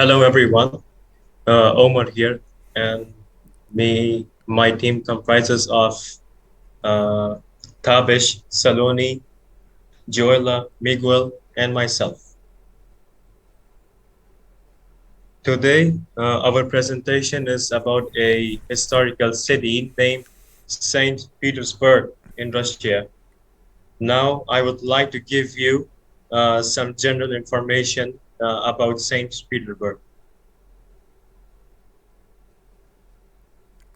Hello, everyone. Omar here, and my team comprises of uh, Tabish, Saloni, Joella, Miguel, and myself. Today, our presentation is about a historical city named Saint Petersburg in Russia. Now, I would like to give you some general information about Saint Petersburg.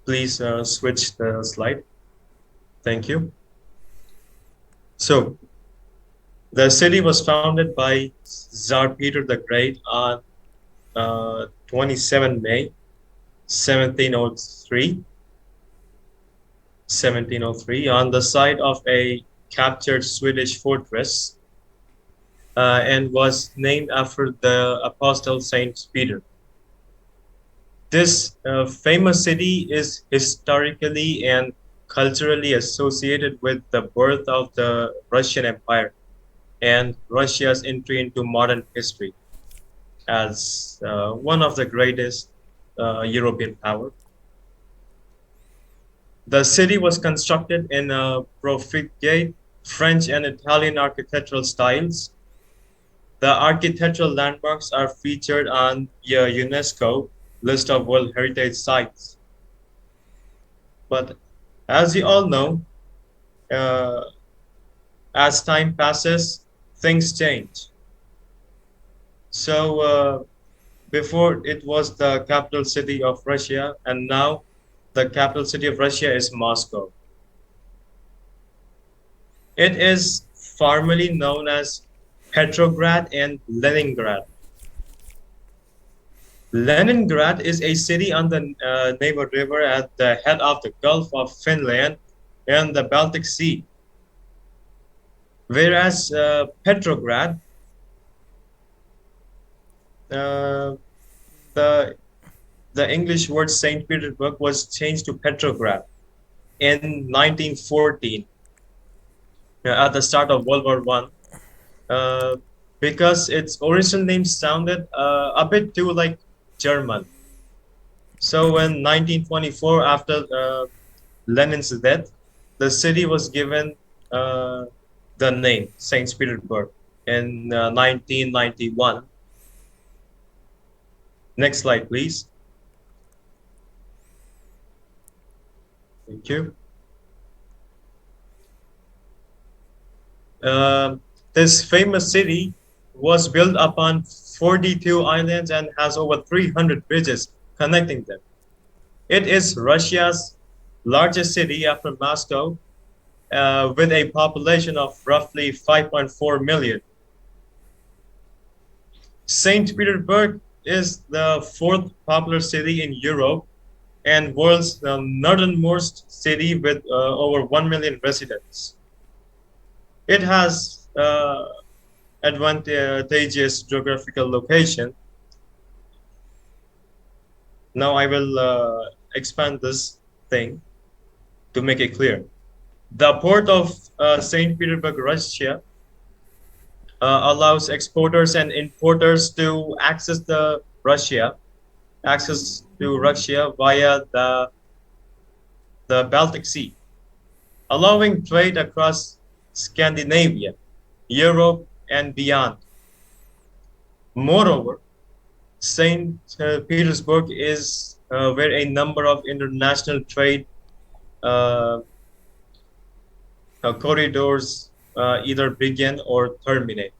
Please switch the slide. Thank you. So, the city was founded by Tsar Peter the Great on 27 May 1703, 1703 on the site of a captured Swedish fortress and was named after the Apostle Saint Peter. This famous city is historically and culturally associated with the birth of the Russian Empire and Russia's entry into modern history as one of the greatest European power. The city was constructed in profligate French and Italian architectural styles. The architectural landmarks are featured on the UNESCO list of World Heritage Sites. But as you all know, uh, as time passes, things change. So before it was the capital city of Russia, and now the capital city of Russia is Moscow. It is formerly known as Petrograd and Leningrad. Leningrad is a city on the Neva River at the head of the Gulf of Finland and the Baltic Sea, whereas Petrograd, uh, the the English word Saint Petersburg was changed to Petrograd in 1914 at the start of World War One, because its original name sounded a bit too like German. So in 1924, after Lenin's death, the city was given the name Saint Petersburg in 1991. Next slide, please. Thank you. This famous city was built upon 42 islands and has over 300 bridges connecting them. It is Russia's largest city after Moscow, with a population of roughly 5.4 million. St. Petersburg is the fourth popular city in Europe and world's northernmost city with over 1 million residents. It has advantageous geographical location. Now I will expand this thing to make it clear. The port of St. Petersburg, Russia, allows exporters and importers to access to Russia via the Baltic Sea, allowing trade across Scandinavia, Europe, and beyond. Moreover, St. Petersburg is where a number of international trade uh, corridors either begin or terminate.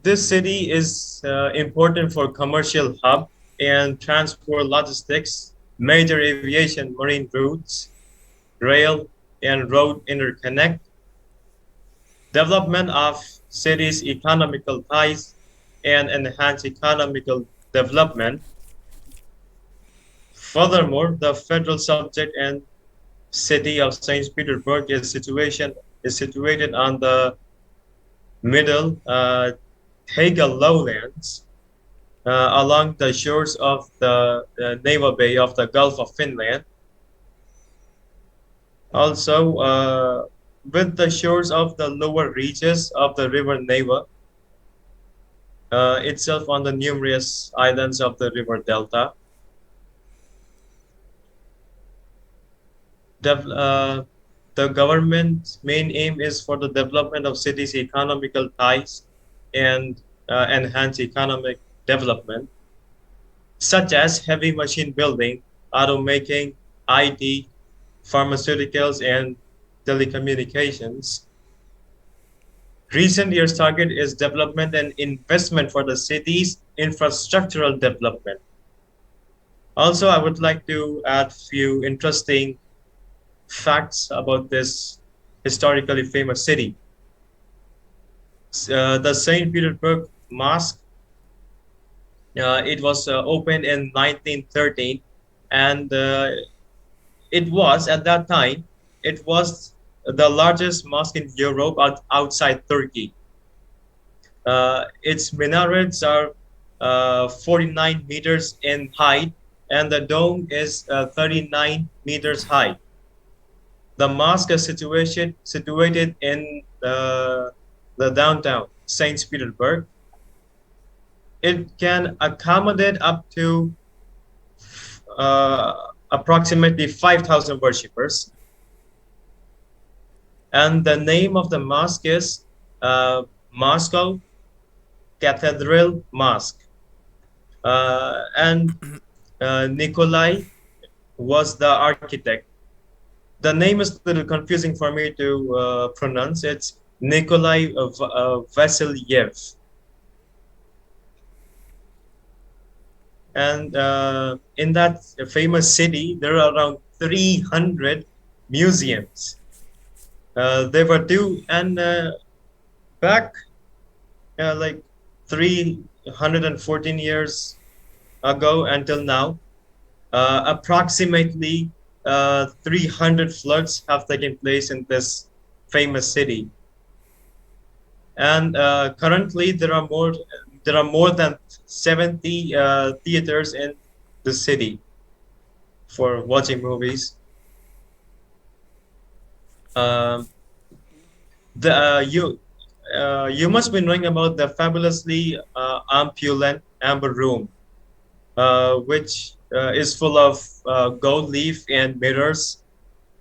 This city is important for commercial hub and transport logistics, major aviation marine routes, rail and road interconnect, development of cities' economical ties, and enhance economical development. Furthermore, the federal subject and city of Saint Petersburg is situated on the middle Taiga lowlands along the shores of the naval bay of the Gulf of Finland. Also, with the shores of the lower reaches of the river Neva itself on the numerous islands of the river Delta. The government's main aim is for the development of cities' economical ties and enhance economic development, such as heavy machine building, automaking, IT, pharmaceuticals, and telecommunications. Recent years' target is development and investment for the city's infrastructural development. Also, I would like to add few interesting facts about this historically famous city. The St. Petersburg Mosque, it was opened in 1913, and it was at that time it was the largest mosque in Europe outside Turkey. Its minarets are 49 meters in height, and the dome is 39 meters high. The mosque is situated in the downtown Saint Petersburg. It can accommodate up to uh, approximately 5,000 worshippers. And the name of the mosque is Moscow Cathedral Mosque. And Nikolai was the architect. The name is a little confusing for me to pronounce. It's Nikolai Vasilyev. And in that famous city, there are around 300 museums. There were two, and back like 314 years ago until now, approximately 300 floods have taken place in this famous city. And currently, there are more than 70 theaters in the city for watching movies. Um, the you must be knowing about the fabulously opulent amber room, which is full of gold leaf and mirrors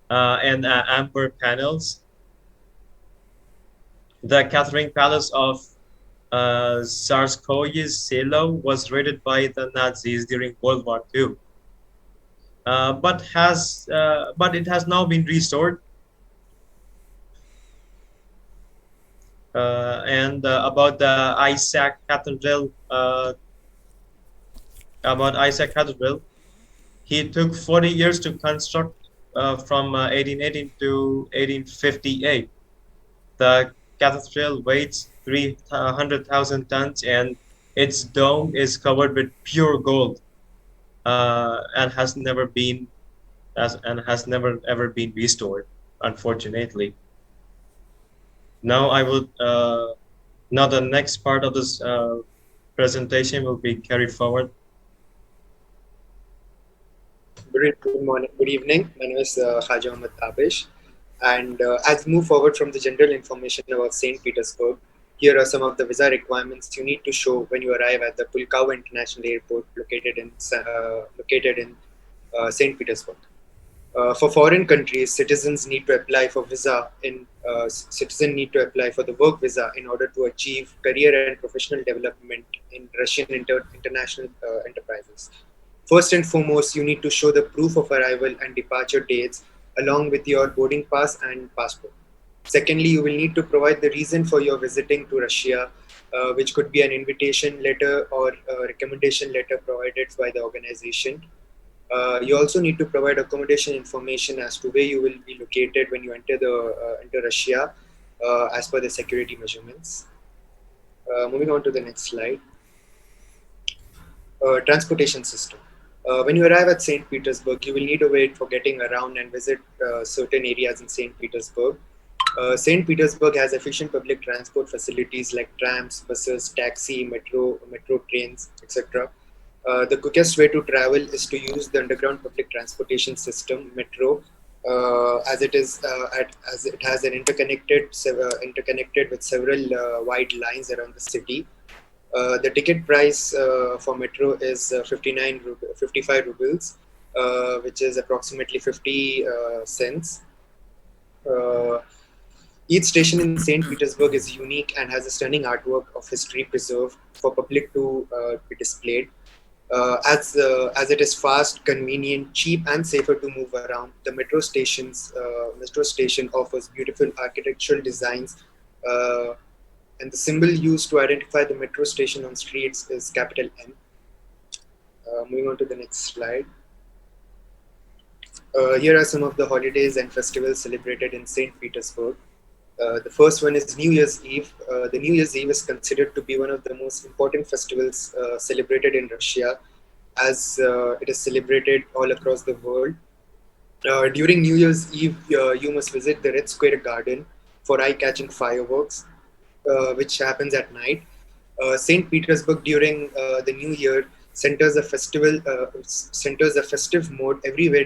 and amber panels. The Catherine Palace of Tsarskoye Selo was raided by the Nazis during World War II, but it has now been restored. And about Isaac Cathedral, he took 40 years to construct from 1818 to 1858. The cathedral weighs 300,000 tons, and its dome is covered with pure gold, and has never ever been restored, unfortunately. Now I would now the next part of this presentation will be carried forward. Good morning, good evening. My name is Khaja Ahmed Tabish. And as we move forward from the general information about St. Petersburg, here are some of the visa requirements you need to show when you arrive at the Pulkovo International Airport located in St. Petersburg. For foreign countries, citizens need to apply for the work visa in order to achieve career and professional development in Russian international enterprises. First and foremost, you need to show the proof of arrival and departure dates along with your boarding pass and passport. Secondly, you will need to provide the reason for your visiting to Russia, which could be an invitation letter or a recommendation letter provided by the organization. You also need to provide accommodation information as to where you will be located when you enter Russia, as per the security measurements. Moving on to the next slide. Transportation system. When you arrive at St. Petersburg, you will need a wait for getting around and visit certain areas in St. Petersburg. St. Petersburg has efficient public transport facilities like trams, buses, taxi, metro trains, etc. The quickest way to travel is to use the underground public transportation system, metro, as it has an interconnected with several wide lines around the city. The ticket price for metro is 55 rubles, which is approximately 50 cents. Uh, each station in St. Petersburg is unique and has a stunning artwork of history preserved for public to be displayed. As it is fast, convenient, cheap, and safer to move around, the metro station offers beautiful architectural designs, uh, and the symbol used to identify the metro station on streets is capital M. Moving on to the next slide. Here are some of the holidays and festivals celebrated in St. Petersburg. The first one is New Year's Eve. The New Year's Eve is considered to be one of the most important festivals celebrated in Russia, as it is celebrated all across the world. During New Year's Eve, you must visit the Red Square Garden for eye-catching fireworks, which happens at night. Saint Petersburg during the New Year centers a festive mode everywhere,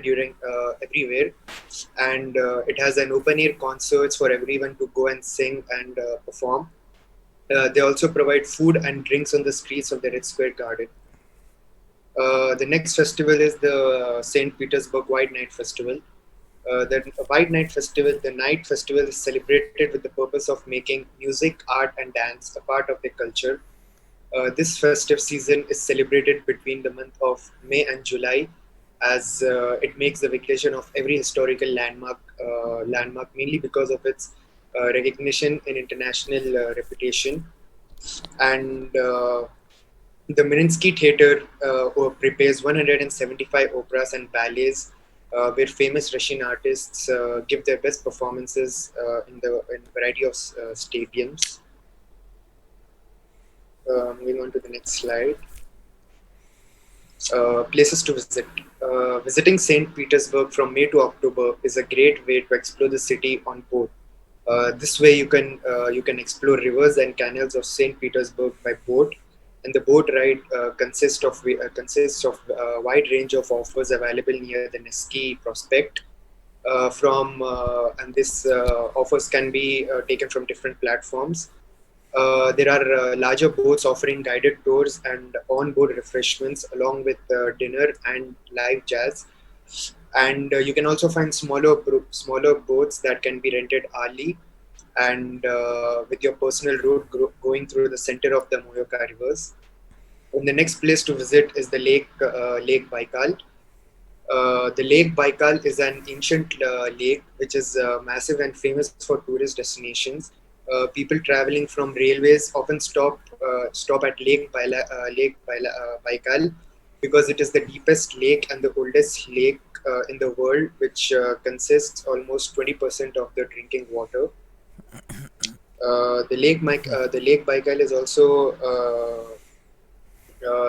and it has an open-air concerts for everyone to go and sing and perform. They also provide food and drinks on the streets of the Red Square Garden. The next festival is the Saint Petersburg White Night Festival. The night festival is celebrated with the purpose of making music, art, and dance a part of the culture. This festive season is celebrated between the month of May and July, as it makes the vacation of every historical landmark mainly because of its recognition and international reputation. And the Mariinsky Theatre prepares 175 operas and ballets, where famous Russian artists give their best performances in a variety of stadiums. Moving on to the next slide. Places to visit. Visiting St. Petersburg from May to October is a great way to explore the city on boat. This way, you can explore rivers and canals of St. Petersburg by boat, and the boat ride consists of a wide range of offers available near the Nevsky Prospect. And this offers can be taken from different platforms. There are larger boats offering guided tours and on-board refreshments, along with dinner and live jazz. And you can also find smaller boats that can be rented hourly, and with your personal route going through the center of the Moyoka rivers. And the next place to visit is the Lake Baikal. The Lake Baikal is an ancient lake which is massive and famous for tourist destinations. People traveling from railways often stop at Baikal because it is the deepest lake and the oldest lake in the world, which consists almost 20% of the drinking water. The Lake Baikal is also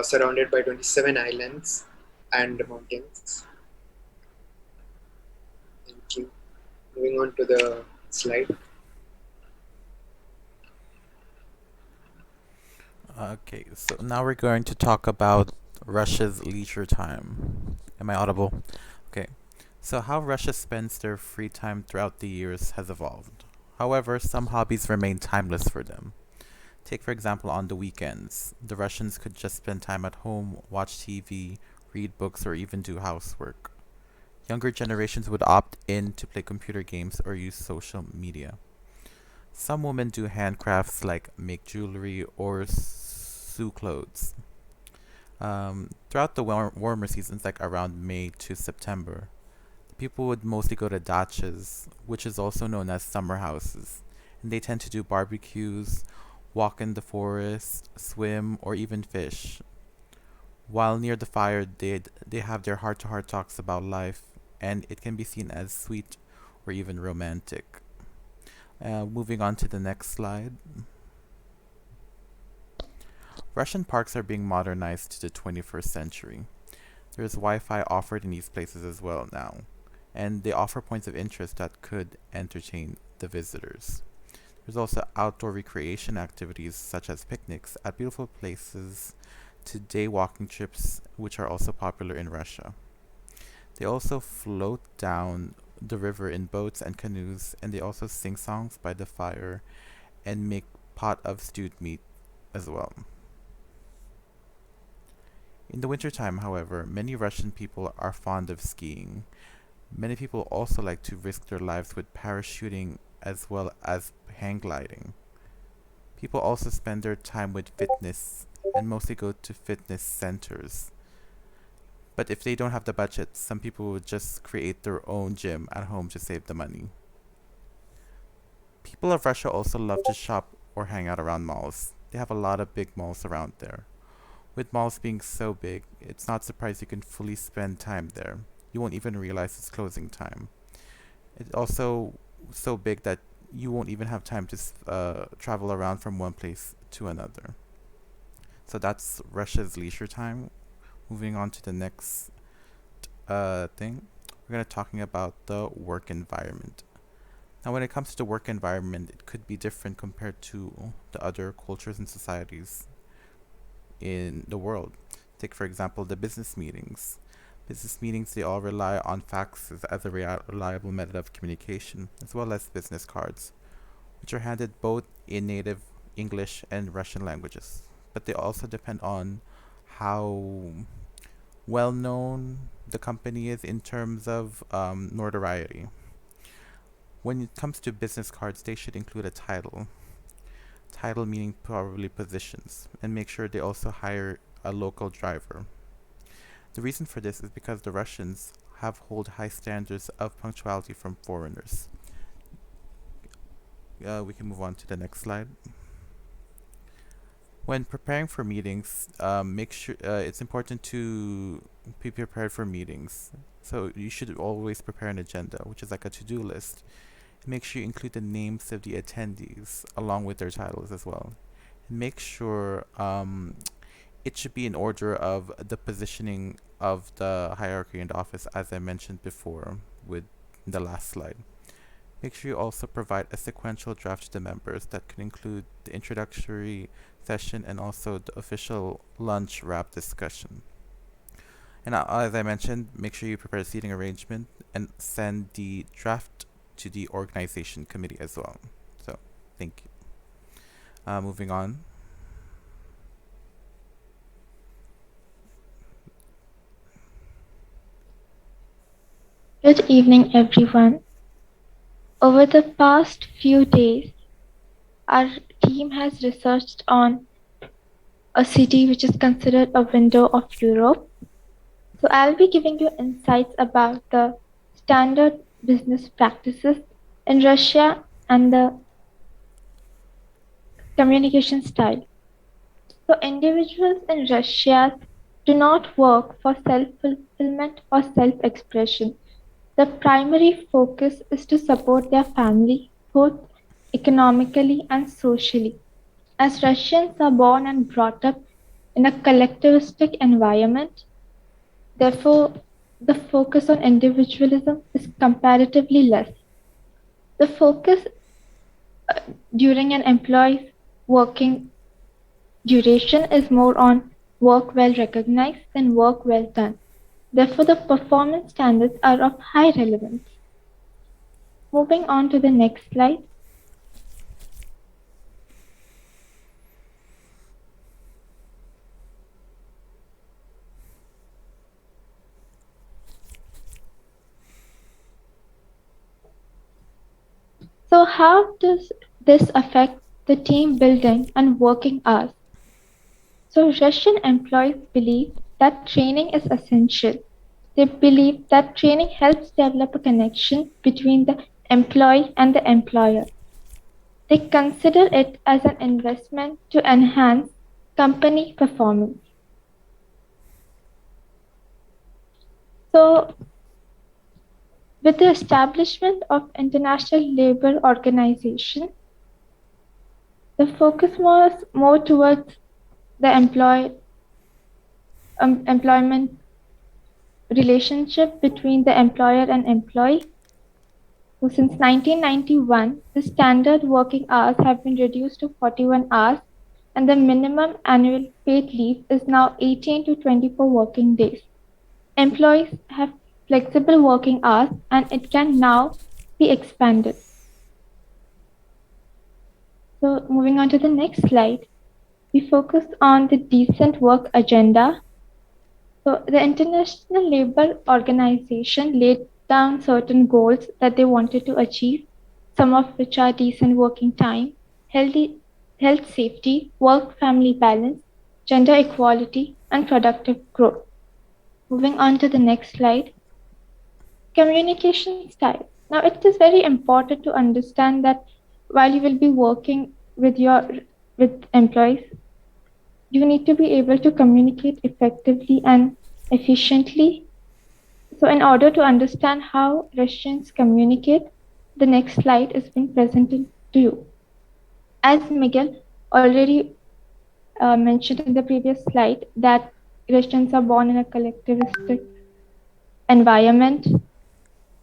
surrounded by 27 islands and mountains. Thank you. Moving on to the slide. Okay, so now we're going to talk about Russia's leisure time. Am I audible? Okay, so how Russia spends their free time throughout the years has evolved. However, some hobbies remain timeless for them. Take, for example, on the weekends. The Russians could just spend time at home, watch TV, read books, or even do housework. Younger generations would opt in to play computer games or use social media. Some women do handcrafts like make jewelry or sew clothes. Throughout the warmer seasons, like around May to September, people would mostly go to dachas, which is also known as summer houses, and they tend to do barbecues, walk in the forest, swim, or even fish. While near the fire, they have their heart-to-heart talks about life, and it can be seen as sweet or even romantic. Moving on to the next slide. Russian parks are being modernized to the 21st century. There is Wi Fi offered in these places as well now, and they offer points of interest that could entertain the visitors. There's also outdoor recreation activities such as picnics at beautiful places to day walking trips, which are also popular in Russia. They also float down the river in boats and canoes, and they also sing songs by the fire and make pot of stewed meat as well. In the wintertime, however, many Russian people are fond of skiing. Many people also like to risk their lives with parachuting as well as hang gliding. People also spend their time with fitness and mostly go to fitness centers. But if they don't have the budget, some people would just create their own gym at home to save the money. People of Russia also love to shop or hang out around malls. They have a lot of big malls around there. With malls being so big, it's not surprised you can fully spend time there. You won't even realize it's closing time. It's also so big that you won't even have time to travel around from one place to another. So that's Russia's leisure time. Moving on to the next thing, we're going to talking about the work environment. Now, when it comes to the work environment, it could be different compared to the other cultures and societies in the world. Take, for example, the business meetings. Business meetings, they all rely on faxes as a reliable method of communication, as well as business cards, which are handed both in native English and Russian languages. But they also depend on how well known the company is in terms of notoriety. When it comes to business cards, they should include a title. Title meaning probably positions, and make sure they also hire a local driver. The reason for this is because the Russians have hold high standards of punctuality from foreigners. We can move on to the next slide. When preparing for meetings, make sure it's important to be prepared for meetings. So you should always prepare an agenda, which is like a to-do list. Make sure you include the names of the attendees along with their titles as well. Make sure it should be in order of the positioning of the hierarchy in the office, as I mentioned before with the last slide. Make sure you also provide a sequential draft to the members that can include the introductory session and also the official lunch wrap discussion. And as I mentioned, make sure you prepare a seating arrangement and send the draft to the organization committee as well. So, thank you. Moving on. Good evening, everyone. Over the past few days, our team has researched on a city which is considered a window of Europe. So, I'll be giving you insights about the standard business practices in Russia and the communication style. So, individuals in Russia do not work for self fulfillment or self expression. The primary focus is to support their family, both economically and socially. As Russians are born and brought up in a collectivistic environment, therefore, the focus on individualism is comparatively less. The focus during an employee's working duration is more on work well recognized than work well done. Therefore, the performance standards are of high relevance. Moving on to the next slide. So, how does this affect the team building and working hours? So, Russian employees believe that training is essential. They believe that training helps develop a connection between the employee and the employer. They consider it as an investment to enhance company performance. So, with the establishment of International Labour Organization, the focus was more towards the employment relationship between the employer and employee. So since 1991, the standard working hours have been reduced to 41 hours, and the minimum annual paid leave is now 18 to 24 working days. Employees have flexible working hours, and it can now be expanded. So, moving on to the next slide, we focus on the decent work agenda. So, the International Labour Organization laid down certain goals that they wanted to achieve, some of which are decent working time, healthy health safety, work family balance, gender equality, and productive growth. Moving on to the next slide, communication style. Now, it is very important to understand that while you will be working with employees, you need to be able to communicate effectively and efficiently. So, in order to understand how Russians communicate, the next slide is being presented to you. As Miguel already mentioned in the previous slide, that Russians are born in a collectivistic environment.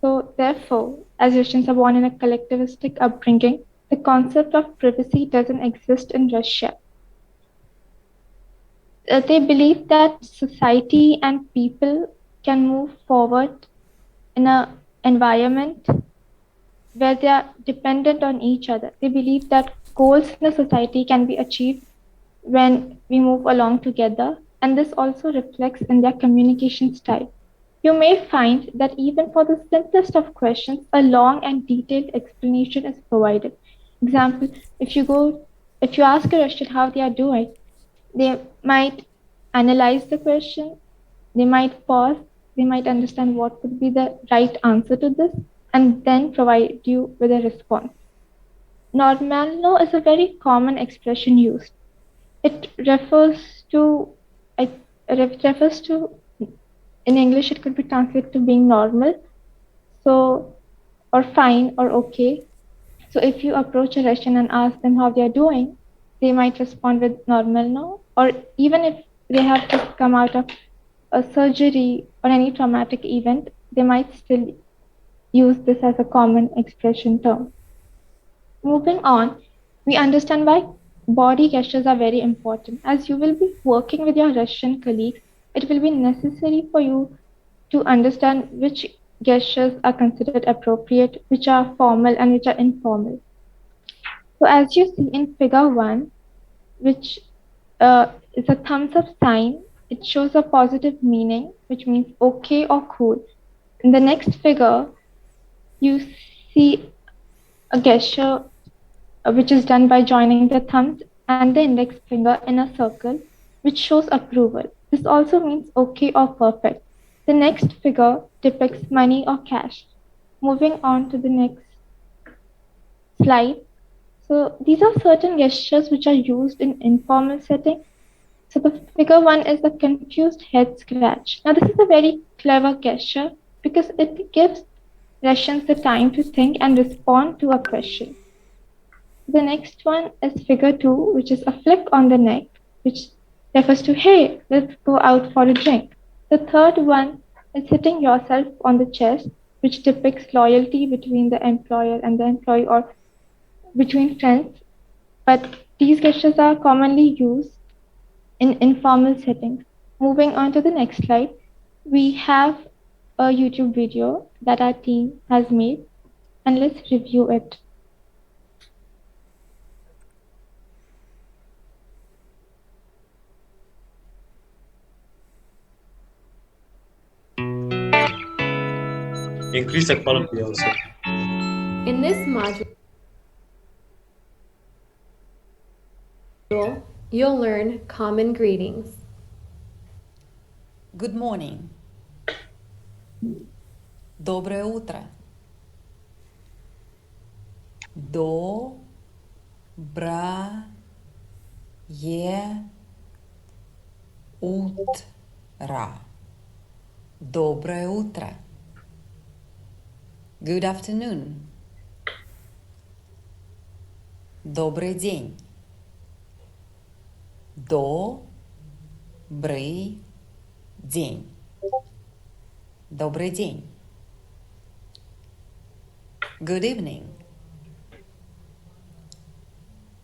So, therefore, as Russians are born in a collectivistic upbringing, the concept of privacy doesn't exist in Russia. They believe that society and people can move forward in an environment where they are dependent on each other. They believe that goals in a society can be achieved when we move along together, and this also reflects in their communication style. You may find that even for the simplest of questions, a long and detailed explanation is provided. Example, if you ask a Russian how they are doing, they might analyze the question, they might pause, they might understand what would be the right answer to this, and then provide you with a response. Normalno is a very common expression used. It refers to, it refers to, in English, it could be translated to being normal, so, or fine or okay. So, if you approach a Russian and ask them how they are doing, they might respond with normal no, or even if they have just come out of a surgery or any traumatic event, they might still use this as a common expression term. Moving on, we understand why body gestures are very important. As you will be working with your Russian colleagues, it will be necessary for you to understand which gestures are considered appropriate, which are formal, and which are informal. So, as you see in figure 1, which is a thumbs up sign, it shows a positive meaning, which means okay or cool. In the next figure, you see a gesture which is done by joining the thumbs and the index finger in a circle, which shows approval. This also means okay or perfect. The next figure depicts money or cash. Moving on to the next slide. So these are certain gestures which are used in informal setting. So the figure 1 is the confused head scratch. Now this is a very clever gesture because it gives Russians the time to think and respond to a question. The next one is figure 2, which is a flick on the neck, which refers to, hey, let's go out for a drink. The third one is hitting yourself on the chest, which depicts loyalty between the employer and the employee or between friends. But these gestures are commonly used in informal settings. Moving on to the next slide, we have a YouTube video that our team has made, and let's review it. Increase the quality also. In this module, you'll learn common greetings. Good morning. Доброе утро. Доброе утро. Доброе утро. Good afternoon. Добрый день. Добрый день. Добрый день. Good evening.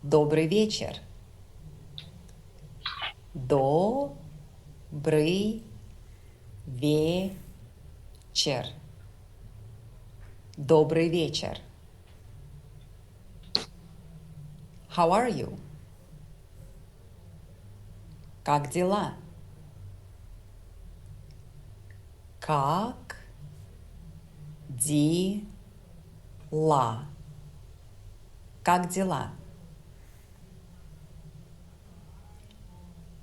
Добрый вечер. Добрый вечер. Чер. Добрый вечер. How are you? Как дела? Как дела? Как дела?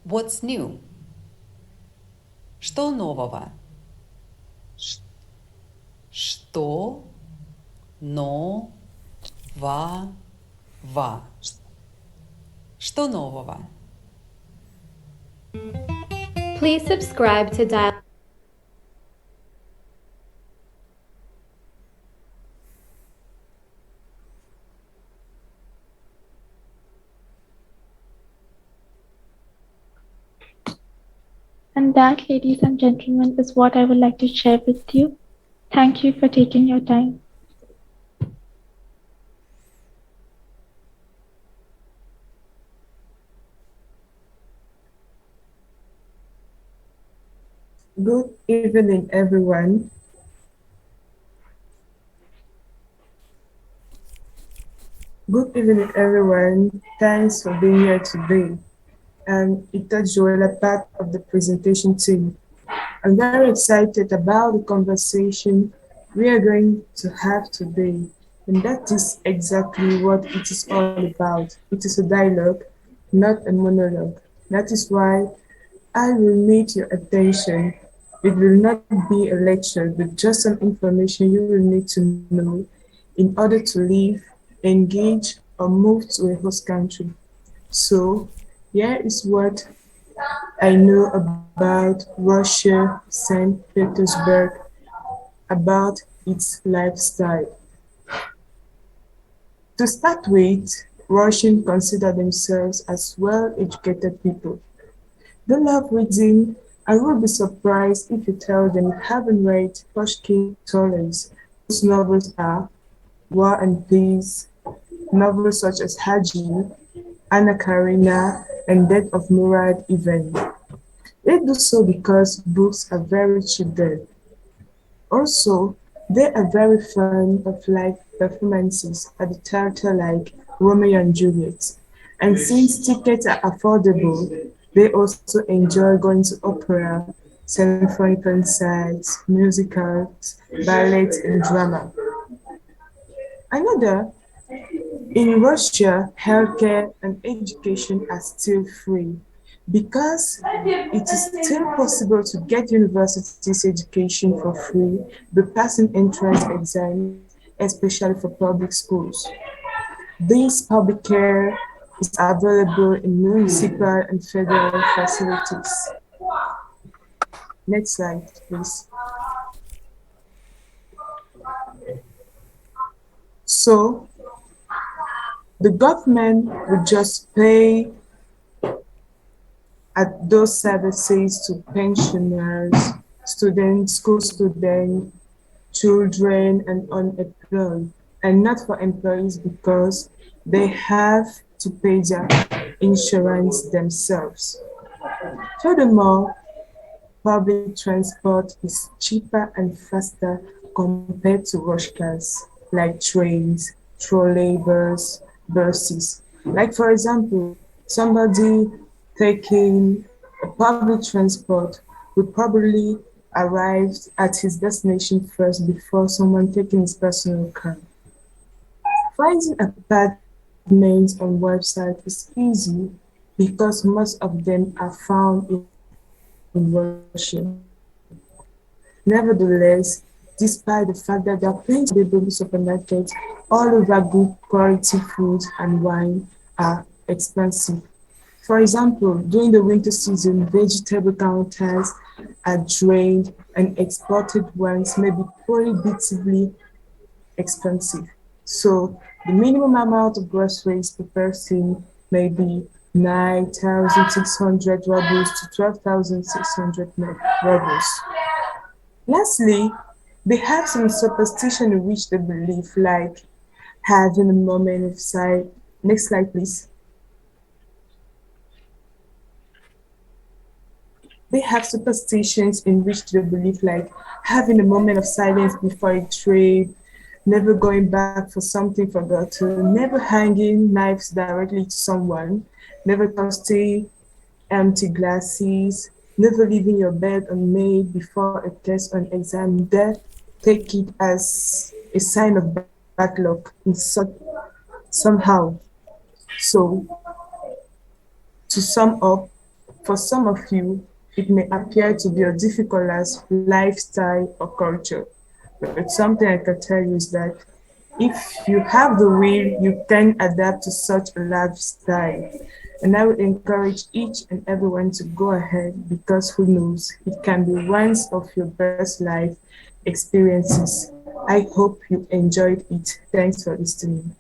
What's new? Что нового? Что нового? Что нового? Please subscribe to Dial. And that, ladies and gentlemen, is what I would like to share with you. Thank you for taking your time. Good evening, everyone. Good evening, everyone. Thanks for being here today. I'm Ita Joella, part of the presentation team. I'm very excited about the conversation we are going to have today. And that is exactly what it is all about. It is a dialogue, not a monologue. That is why I will need your attention. It will not be a lecture, but just some information you will need to know in order to live, engage, or move to a host country. So, here is what I know about Russia, St. Petersburg, about its lifestyle. To start with, Russians consider themselves as well-educated people. They love reading and will be surprised if you tell them you haven't read Pushkin Tolstoy's. Those novels are War and Peace, novels such as Haji, Anna Karenina, and Death of Murad Ivan. They do so because books are very cheap there. Also, they are very fond of live performances at the theatre like Romeo and Juliet. And since tickets are affordable, they also enjoy going to opera, symphony concerts, musicals, ballet, and drama. Another, in Russia, healthcare and education are still free because it is still possible to get university's education for free by passing entrance exams, especially for public schools. This public care is available in municipal and federal facilities. Next slide, please. So, the government would just pay at those services to pensioners, students, school students, children, and unemployed, and not for employees because they have to pay their insurance themselves. Furthermore, public transport is cheaper and faster compared to rush cars like trains, trolleybus, buses. Like for example, somebody taking a public transport would probably arrive at his destination first before someone taking his personal car. Finding apartments on websites is easy because most of them are found in Russia. Nevertheless, despite the fact that there are plenty of them available in supermarkets all over, good quality food and wine are expensive. For example, during the winter season, vegetable counters are drained and exported ones may be prohibitively expensive. So the minimum amount of groceries per person may be 9,600 rubles to 12,600 rubles. Lastly, they have some superstition in which they believe, like having a moment of sight. Next slide, please. They have superstitions in which they believe, like having a moment of silence before a trade, never going back for something forgotten, never hanging knives directly to someone, never toasting empty glasses, never leaving your bed unmade before a test or exam. They take it as a sign of bad luck in somehow. So, to sum up, for some of you, it may appear to be as difficult as lifestyle or culture. But something I can tell you is that if you have the will, you can adapt to such a lifestyle. And I would encourage each and everyone to go ahead because who knows, it can be one of your best life experiences. I hope you enjoyed it. Thanks for listening.